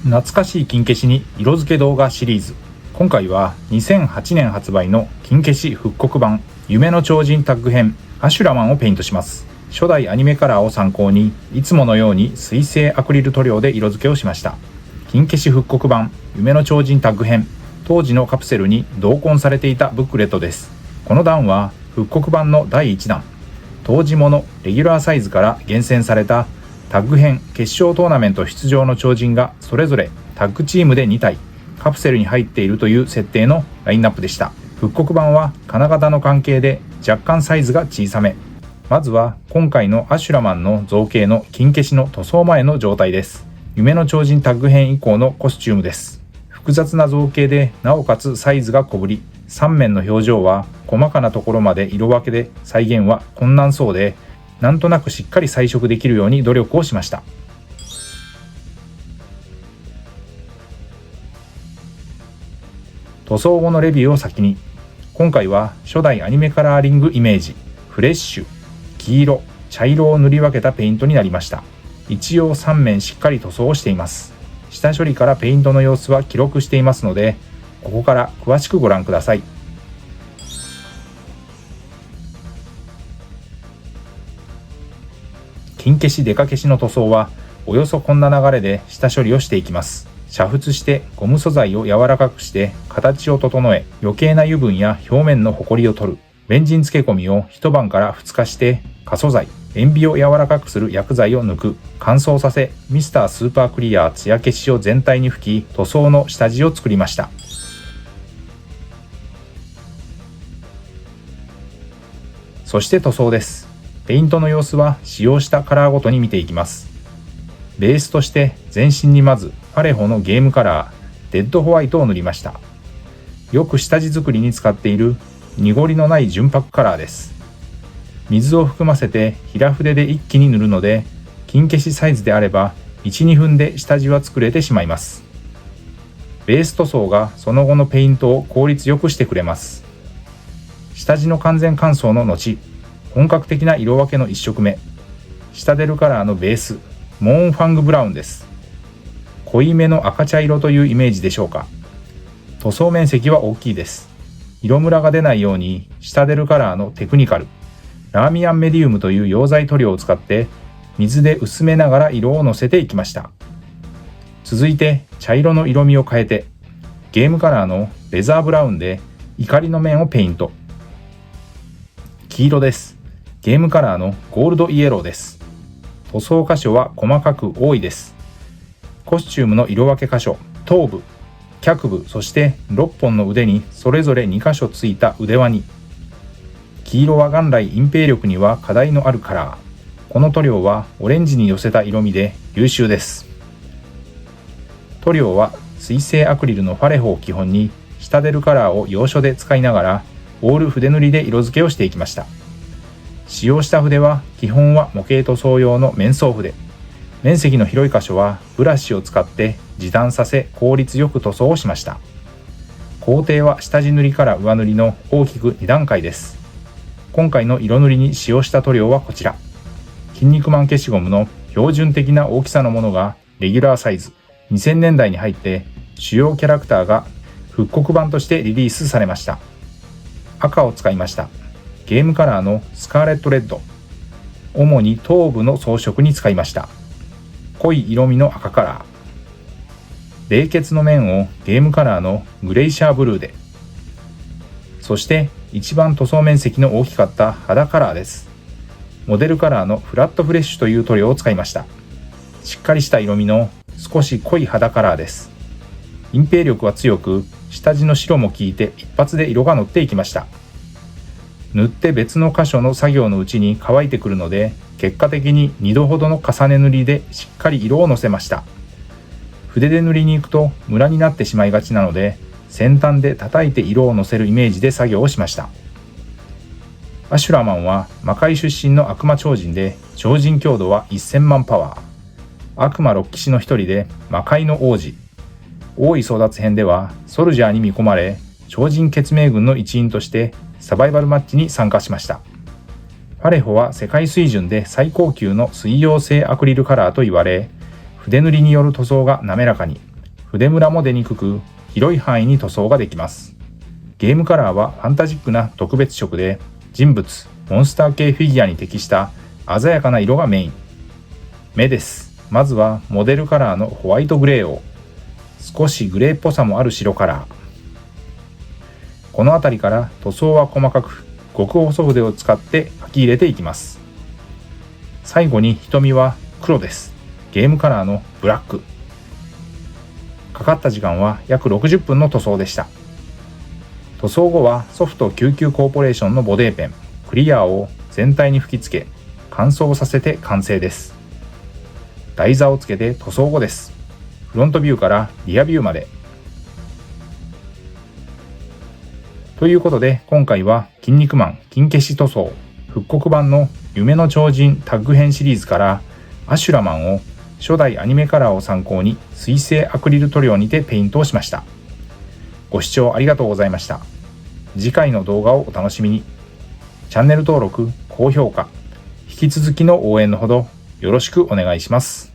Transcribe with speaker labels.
Speaker 1: 懐かしい金消しに色付け動画シリーズ。今回は2008年発売の金消し復刻版夢の超人タッグ編アシュラマンをペイントします。初代アニメカラーを参考にいつものように水性アクリル塗料で色付けをしました。金消し復刻版夢の超人タッグ編、当時のカプセルに同梱されていたブックレットです。この段は復刻版の第1弾、当時ものレギュラーサイズから厳選されたタッグ編決勝トーナメント出場の超人がそれぞれタッグチームで2体カプセルに入っているという設定のラインナップでした。復刻版は金型の関係で若干サイズが小さめ。まずは今回のアシュラマンの造形の金消しの塗装前の状態です。夢の超人タッグ編以降のコスチュームです。複雑な造形でなおかつサイズが小ぶり、3面の表情は細かなところまで色分けで再現は困難そうで、なんとなくしっかり彩色できるように努力をしました。塗装後のレビューを先に。今回は初代アニメカラーリングイメージ、フレッシュ、黄色、茶色を塗り分けたペイントになりました。一応3面しっかり塗装をしています。下処理からペイントの様子は記録していますので、ここから詳しくご覧ください。金消しデカ消しの塗装はおよそこんな流れで下処理をしていきます。煮沸してゴム素材を柔らかくして形を整え、余計な油分や表面のホコリを取る。ベンジン漬け込みを一晩から2日して過素材、塩ビを柔らかくする薬剤を抜く。乾燥させミスタースーパークリア艶消しを全体に吹き、塗装の下地を作りました。そして塗装です。ペイントの様子は使用したカラーごとに見ていきます。ベースとして全身にまずパレホのゲームカラーデッドホワイトを塗りました。よく下地作りに使っている濁りのない純白カラーです。水を含ませて平筆で一気に塗るので、金消しサイズであれば 1,2 分で下地は作れてしまいます。ベース塗装がその後のペイントを効率よくしてくれます。下地の完全乾燥の後、本格的な色分けの1色目、下出るカラーのベースモーンファングブラウンです。濃いめの赤茶色というイメージでしょうか。塗装面積は大きいです。色ムラが出ないように下出るカラーのテクニカルラーミアンメディウムという溶剤塗料を使って水で薄めながら色をのせていきました。続いて茶色の色味を変えてゲームカラーのレザーブラウンで怒りの面をペイント。黄色です。ゲームカラーのゴールドイエローです。塗装箇所は細かく多いです。コスチュームの色分け箇所、頭部、脚部、そして6本の腕にそれぞれ2箇所ついた腕輪に。黄色は元来隠蔽力には課題のあるカラー。この塗料はオレンジに寄せた色味で優秀です。塗料は水性アクリルのファレホを基本に下出るカラーを要所で使いながらオール筆塗りで色付けをしていきました。使用した筆は基本は模型塗装用の面相筆。面積の広い箇所はブラシを使って時短させ効率よく塗装をしました。工程は下地塗りから上塗りの大きく2段階です。今回の色塗りに使用した塗料はこちら。筋肉マン消しゴムの標準的な大きさのものがレギュラーサイズ。2000年代に入って主要キャラクターが復刻版としてリリースされました。赤を使いました。ゲームカラーのスカーレットレッド。主に頭部の装飾に使いました。濃い色味の赤カラー。冷血の面をゲームカラーのグレイシャーブルーで。そして一番塗装面積の大きかった肌カラーです。モデルカラーのフラットフレッシュという塗料を使いました。しっかりした色味の少し濃い肌カラーです。隠蔽力は強く、下地の白も効いて一発で色が乗っていきました。塗って別の箇所の作業のうちに乾いてくるので、結果的に2度ほどの重ね塗りでしっかり色をのせました。筆で塗りに行くとムラになってしまいがちなので、先端で叩いて色をのせるイメージで作業をしました。アシュラマンは魔界出身の悪魔超人で、超人強度は1000万パワー。悪魔6騎士の一人で魔界の王子。王位争奪編ではソルジャーに見込まれ、超人血盟軍の一員としてサバイバルマッチに参加しました。ファレホは世界水準で最高級の水溶性アクリルカラーと言われ、筆塗りによる塗装が滑らかに、筆ムラも出にくく、広い範囲に塗装ができます。ゲームカラーはファンタジックな特別色で、人物、モンスター系フィギュアに適した鮮やかな色がメイン。目です。まずはモデルカラーのホワイトグレーを、少しグレーっぽさもある白カラー。この辺りから塗装は細かく、極細筆を使って書き入れていきます。最後に瞳は黒です。ゲームカラーのブラック。かかった時間は約60分の塗装でした。塗装後はソフト99コーポレーションのボデーペン、クリアを全体に吹き付け、乾燥させて完成です。台座をつけて塗装後です。フロントビューからリアビューまで。ということで今回は筋肉マン金消し塗装復刻版の夢の超人タッグ編シリーズからアシュラマンを初代アニメカラーを参考に水性アクリル塗料にてペイントをしました。ご視聴ありがとうございました。次回の動画をお楽しみに。チャンネル登録、高評価、引き続きの応援のほどよろしくお願いします。